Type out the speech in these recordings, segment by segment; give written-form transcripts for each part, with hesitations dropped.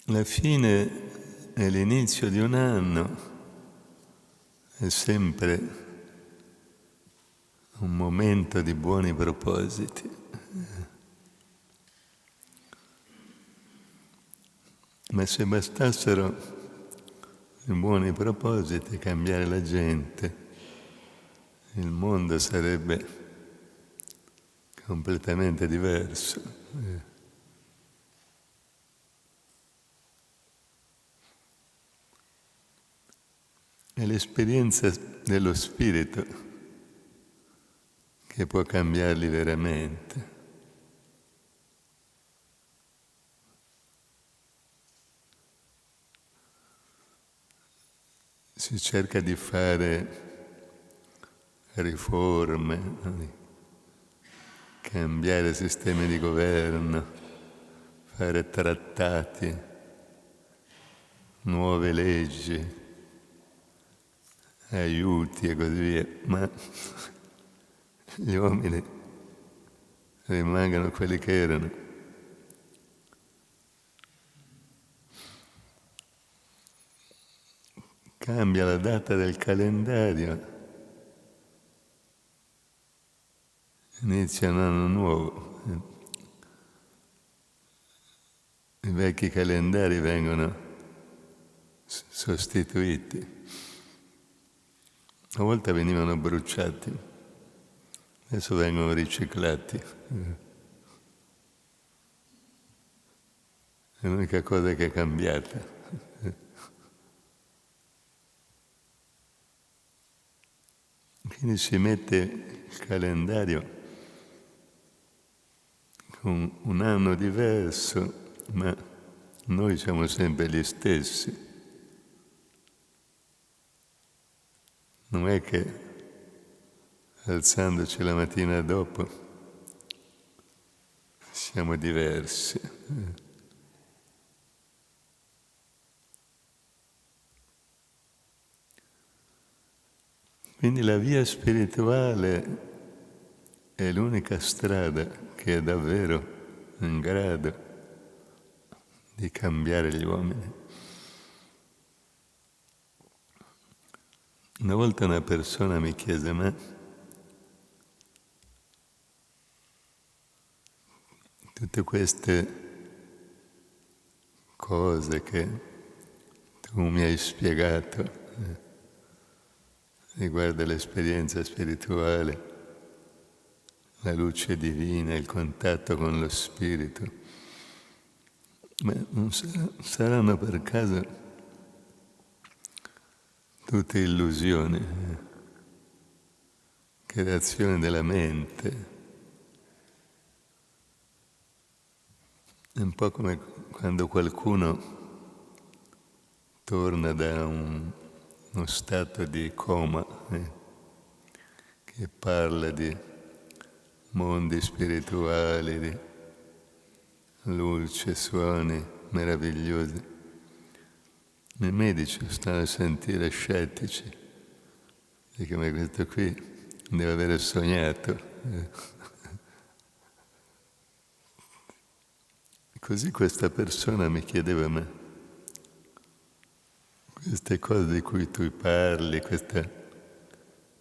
La fine e l'inizio di un anno è sempre un momento di buoni propositi. Ma se bastassero i buoni propositi, cambiare la gente, il mondo sarebbe completamente diverso. È l'esperienza dello spirito che può cambiarli veramente. Si cerca di fare riforme, di cambiare sistemi di governo, fare trattati, nuove leggi, aiuti e così via, ma gli uomini rimangono quelli che erano. Cambia la data del calendario, inizia un anno nuovo. I vecchi calendari vengono sostituiti. Una volta venivano bruciati, adesso vengono riciclati. È l'unica cosa che è cambiata. Quindi si mette il calendario con un anno diverso, ma noi siamo sempre gli stessi. Non è che alzandoci la mattina dopo siamo diversi. Quindi la via spirituale è l'unica strada che è davvero in grado di cambiare gli uomini. Una volta una persona mi chiese: ma tutte queste cose che tu mi hai spiegato riguardo l'esperienza spirituale, la luce divina, il contatto con lo spirito, ma non saranno per caso tutte illusioni, creazione della mente? È un po' come quando qualcuno torna da uno stato di coma, che parla di mondi spirituali, di luce, suoni meravigliosi. I medici stanno a sentire scettici, dicono: ma questo qui deve avere sognato. Così questa persona mi chiedeva: ma queste cose di cui tu parli, questa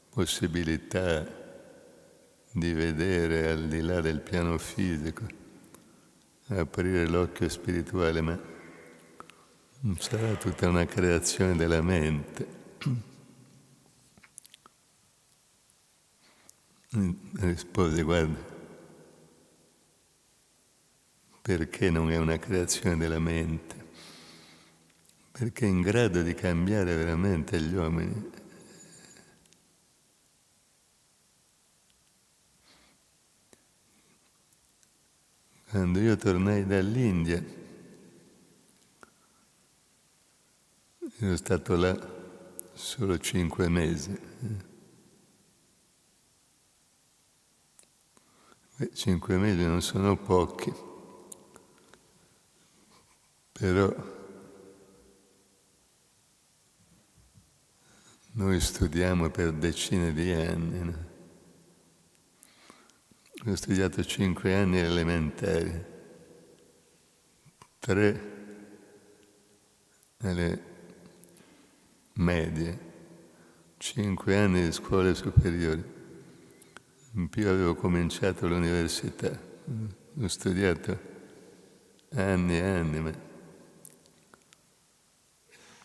possibilità di vedere al di là del piano fisico, aprire l'occhio spirituale, ma non sarà tutta una creazione della mente? Rispose: guarda, perché non è una creazione della mente? Perché è in grado di cambiare veramente gli uomini. Quando io tornai dall'India, ero stato là solo 5 mesi. 5 mesi non sono pochi, però noi studiamo per decine di anni, no? Ho studiato 5 anni elementari, 3 alle medie, 5 anni di scuole superiori. In più avevo cominciato l'università, ho studiato anni e anni, ma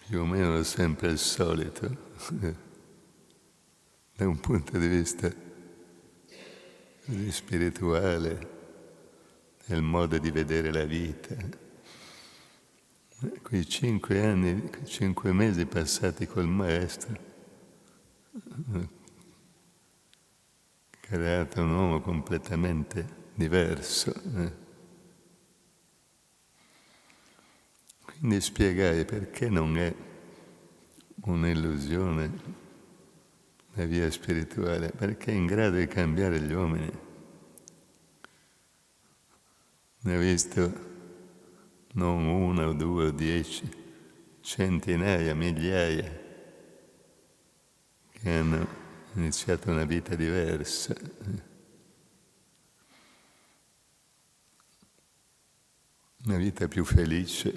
più o meno sempre il solito, da un punto di vista così spirituale, nel modo di vedere la vita. Quei 5 anni, 5 mesi passati col maestro, ho creato un uomo completamente diverso. Quindi spiegai perché non è un'illusione la via spirituale, perché è in grado di cambiare gli uomini. Ne ho visto non 1 o 2 o 10, centinaia, migliaia che hanno iniziato una vita diversa. Una vita più felice,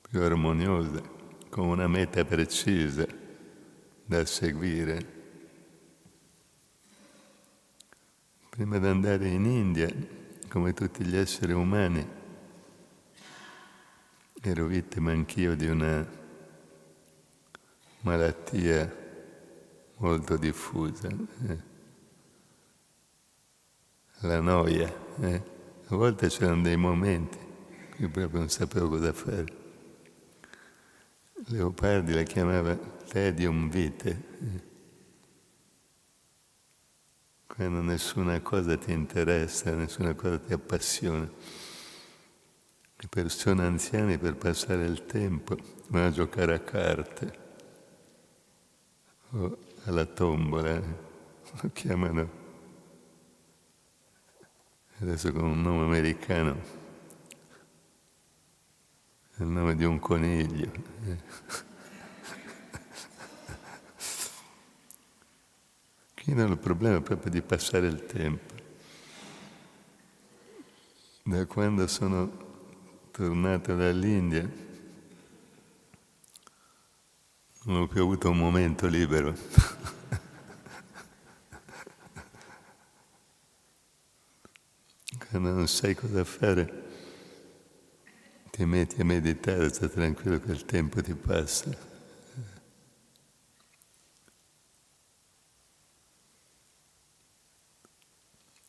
più armoniosa, con una meta precisa da seguire. Prima di andare in India, come tutti gli esseri umani, ero vittima anch'io di una malattia molto diffusa, la noia. A volte c'erano dei momenti che proprio non sapevo cosa fare. Leopardi la chiamava tedium vitae, quando nessuna cosa ti interessa, nessuna cosa ti appassiona. Le persone anziane per passare il tempo vanno a giocare a carte o alla tombola, lo chiamano adesso con un nome americano, è il nome di un coniglio. Qui non il problema è proprio di passare il tempo. Da quando sono tornato dall'India non ho più avuto un momento libero. Quando non sai cosa fare, ti metti a meditare, stai tranquillo che il tempo ti passa.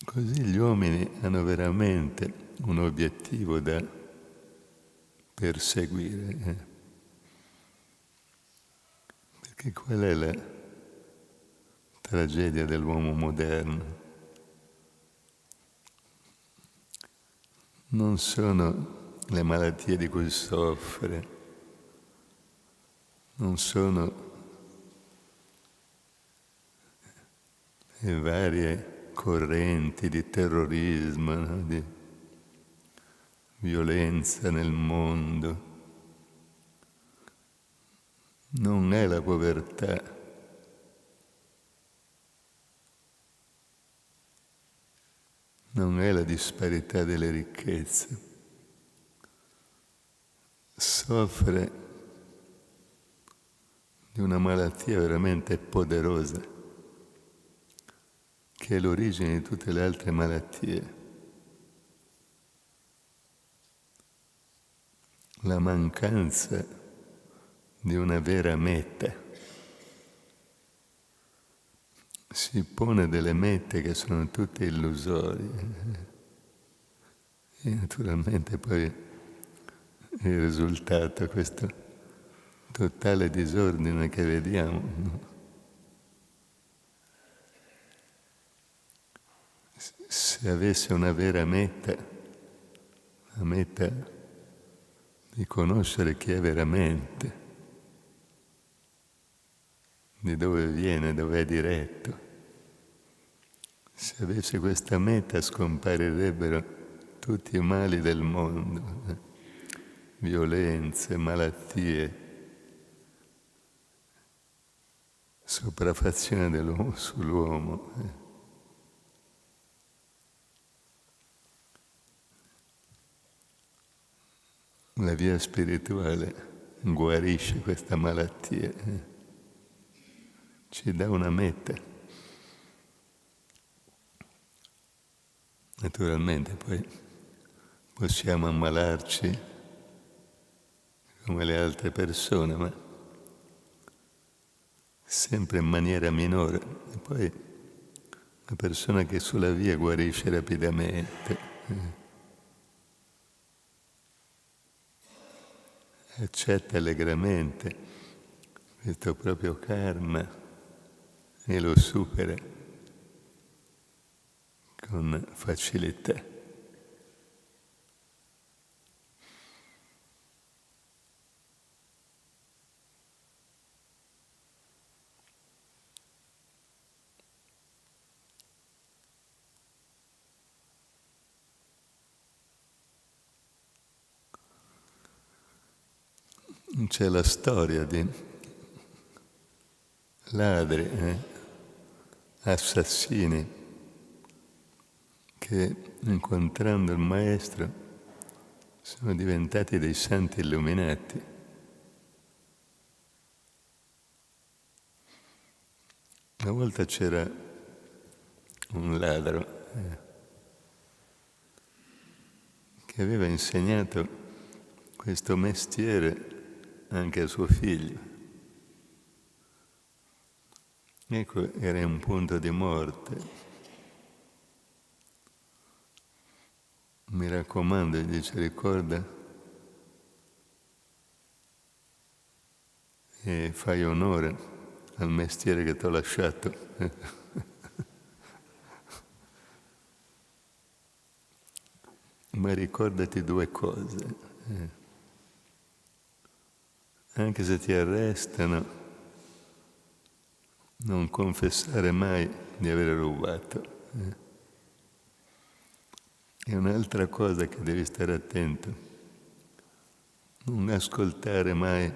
Così gli uomini hanno veramente un obiettivo da perseguire. Perché qual è la tragedia dell'uomo moderno? Non sono le malattie di cui soffre, non sono le varie correnti di terrorismo, no? Di violenza nel mondo. Non è la povertà. Non è la disparità delle ricchezze. Soffre di una malattia veramente poderosa, che è l'origine di tutte le altre malattie. La mancanza di una vera meta. Si pone delle mete che sono tutte illusorie e naturalmente poi il risultato è questo totale disordine che vediamo. No? Se avesse una vera meta, la meta di conoscere chi è veramente, di dove viene, dove è diretto. Se avesse questa meta scomparirebbero tutti i mali del mondo, violenze, malattie, sopraffazione dell'uomo sull'uomo. la via spirituale guarisce questa malattia, ci dà una meta. Naturalmente poi possiamo ammalarci come le altre persone, ma sempre in maniera minore. E poi una persona che sulla via guarisce rapidamente, accetta allegramente questo proprio karma e lo supera con facilità. C'è la storia di ladri, assassini, che incontrando il maestro sono diventati dei santi illuminati. Una volta c'era un ladro che aveva insegnato questo mestiere anche a suo figlio. Ecco, era in un punto di morte. Mi raccomando, gli dice, ricorda e fai onore al mestiere che ti ho lasciato. Ma ricordati due cose. Anche se ti arrestano, non confessare mai di aver rubato. E un'altra cosa che devi stare attento, non ascoltare mai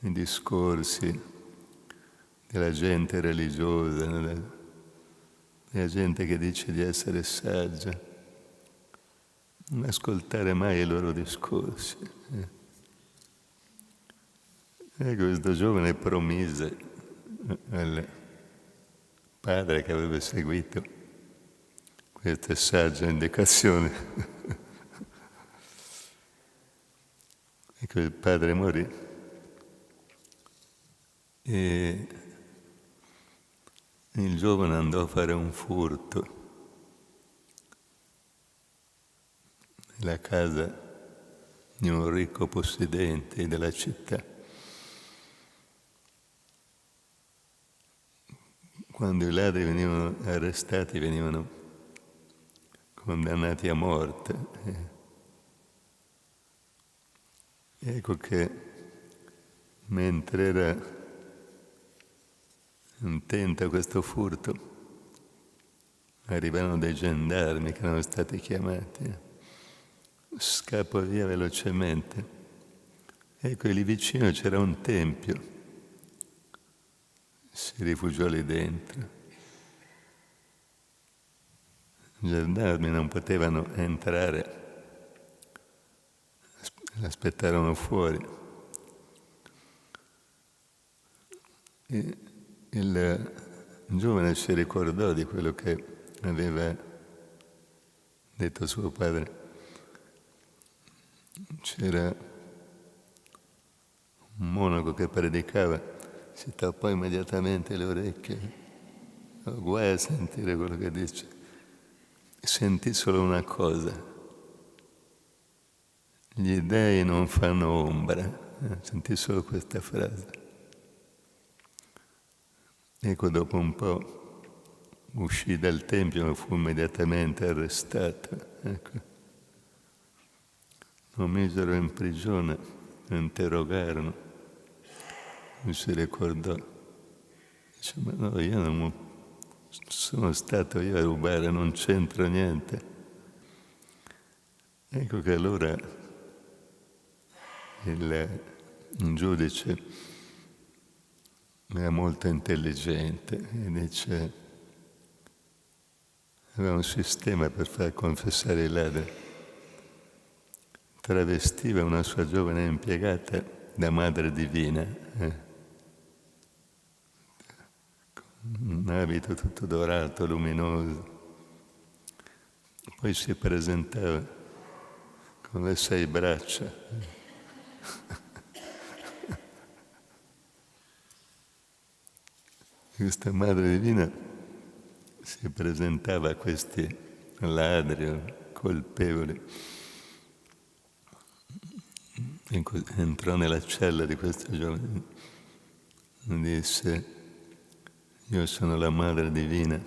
i discorsi della gente religiosa, della gente che dice di essere saggia, non ascoltare mai i loro discorsi. E questo giovane promise al padre che aveva seguito questa saggia indicazione. Ecco, il padre morì e il giovane andò a fare un furto nella casa di un ricco possidente della città. Quando i ladri venivano arrestati, venivano condannati a morte. Ecco che mentre era intento a questo furto, arrivarono dei gendarmi che erano stati chiamati. Scappa via velocemente. Ecco, lì vicino c'era un tempio. Si rifugiò lì dentro. I gendarmi non potevano entrare, l'aspettarono fuori. E il giovane si ricordò di quello che aveva detto suo padre. C'era un monaco che predicava, si tappò immediatamente le orecchie, guai a sentire quello che dice. Sentì solo una cosa: gli dèi non fanno ombra. Sentì solo questa frase. Ecco, dopo un po' uscì dal tempio e fu immediatamente arrestato. Ecco. Lo misero in prigione, lo interrogarono. Mi si ricordò. Dice, ma no, io non sono stato io a rubare, non c'entro niente. Ecco che allora il giudice era molto intelligente e dice, aveva un sistema per far confessare i ladri. travestiva una sua giovane impiegata da madre divina, con un abito tutto dorato, luminoso. Poi si presentava con le 6 braccia. Questa madre divina si presentava a questi ladri o colpevoli. Entrò nella cella di questo giovane e disse: io sono la madre divina,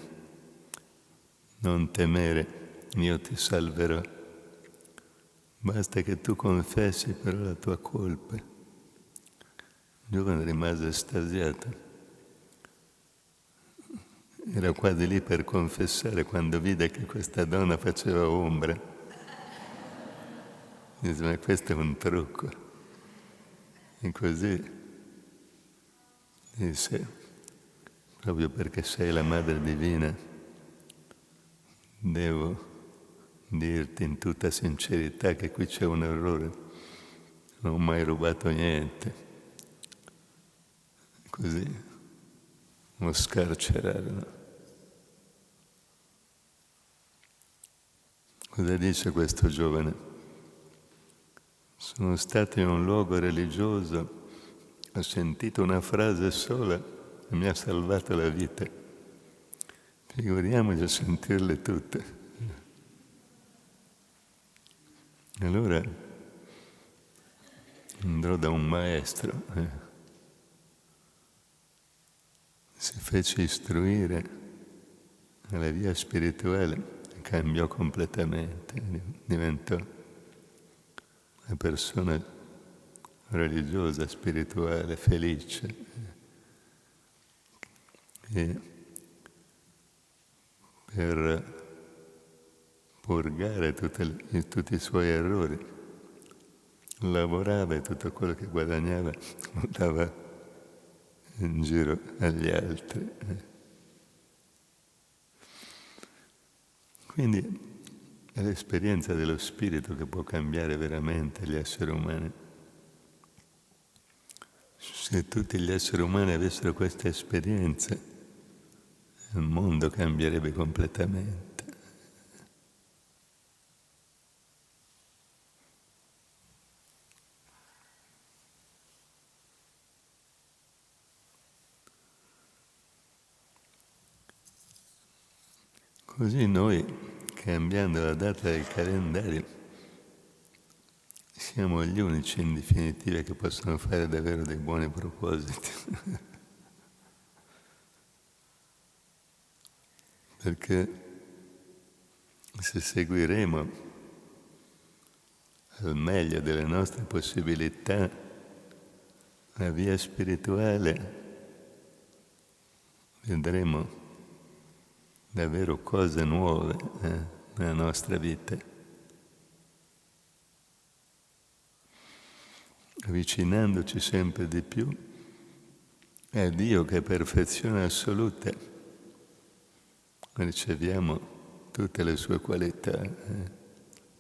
non temere, io ti salverò. Basta che tu confessi però la tua colpa. Il giovane rimase estasiato. Era quasi lì per confessare quando vide che questa donna faceva ombra. Dice: ma questo è un trucco. E così disse: proprio perché sei la madre divina, devo dirti in tutta sincerità che qui c'è un errore. Non ho mai rubato niente. Così lo scarcerarono. Cosa dice questo giovane? Sono stato in un luogo religioso, ho sentito una frase sola e mi ha salvato la vita. Figuriamoci a sentirle tutte. Allora andrò da un maestro, si fece istruire alla via spirituale. Cambiò completamente, diventò una persona religiosa, spirituale, felice. E per purgare tutti i suoi errori lavorava e tutto quello che guadagnava lo dava in giro agli altri. Quindi è l'esperienza dello spirito che può cambiare veramente gli esseri umani. Se tutti gli esseri umani avessero questa esperienza, il mondo cambierebbe completamente. Così noi, cambiando la data del calendario, siamo gli unici in definitiva che possono fare davvero dei buoni propositi. Perché se seguiremo al meglio delle nostre possibilità la via spirituale, vedremo davvero cose nuove nella nostra vita. Avvicinandoci sempre di più a Dio che è perfezione assoluta, riceviamo tutte le sue qualità,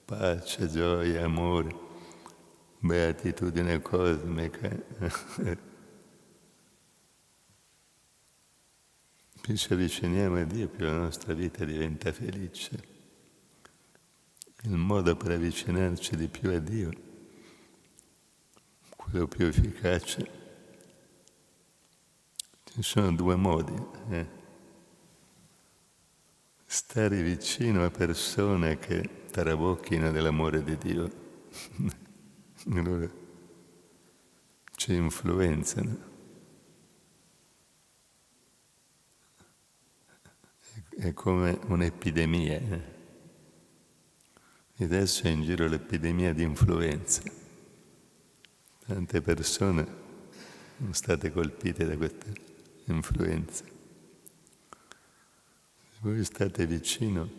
pace, gioia, amore, beatitudine cosmica. Più ci avviciniamo a Dio, più la nostra vita diventa felice. Il modo per avvicinarci di più a Dio, quello più efficace, ci sono 2 modi. Stare vicino a persone che trabocchino dell'amore di Dio, allora ci influenzano. È come un'epidemia. E adesso è in giro l'epidemia di influenza. Tante persone sono state colpite da questa influenza. Se voi state vicino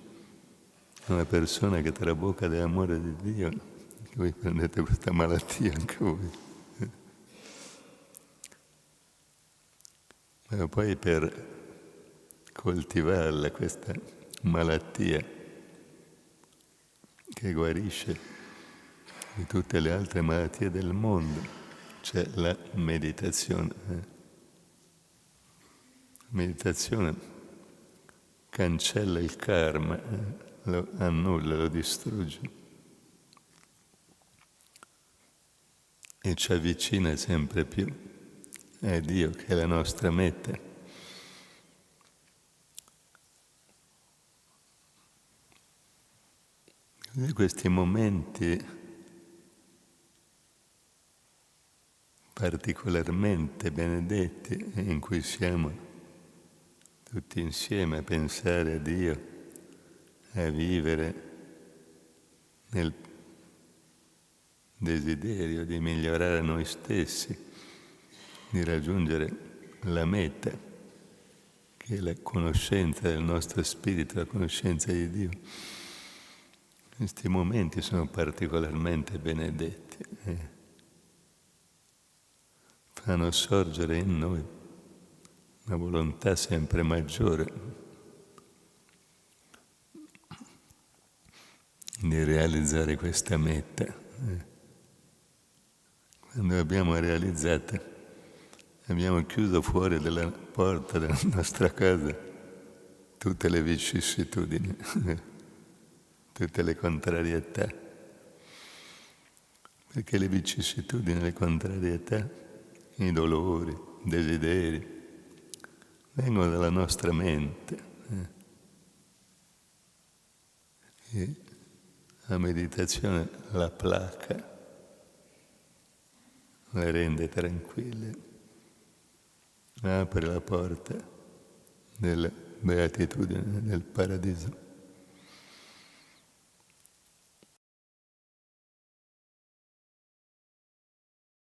a una persona che trabocca dell'amore di Dio, che voi prendete questa malattia anche voi. Ma poi per coltivarla, questa malattia che guarisce, di tutte le altre malattie del mondo, c'è la meditazione. La meditazione cancella il karma, lo annulla, lo distrugge e ci avvicina sempre più a Dio, che è la nostra meta. Quindi questi momenti particolarmente benedetti in cui siamo tutti insieme a pensare a Dio, a vivere nel desiderio di migliorare noi stessi, di raggiungere la meta, che è la conoscenza del nostro spirito, la conoscenza di Dio. Questi momenti sono particolarmente benedetti, fanno sorgere in noi una volontà sempre maggiore di realizzare questa meta. Quando l'abbiamo realizzata, abbiamo chiuso fuori dalla porta della nostra casa tutte le vicissitudini, tutte le contrarietà. Perché le vicissitudini, le contrarietà, i dolori, i desideri, vengono dalla nostra mente. E la meditazione la placa, la rende tranquilla, apre la porta della beatitudine, del paradiso.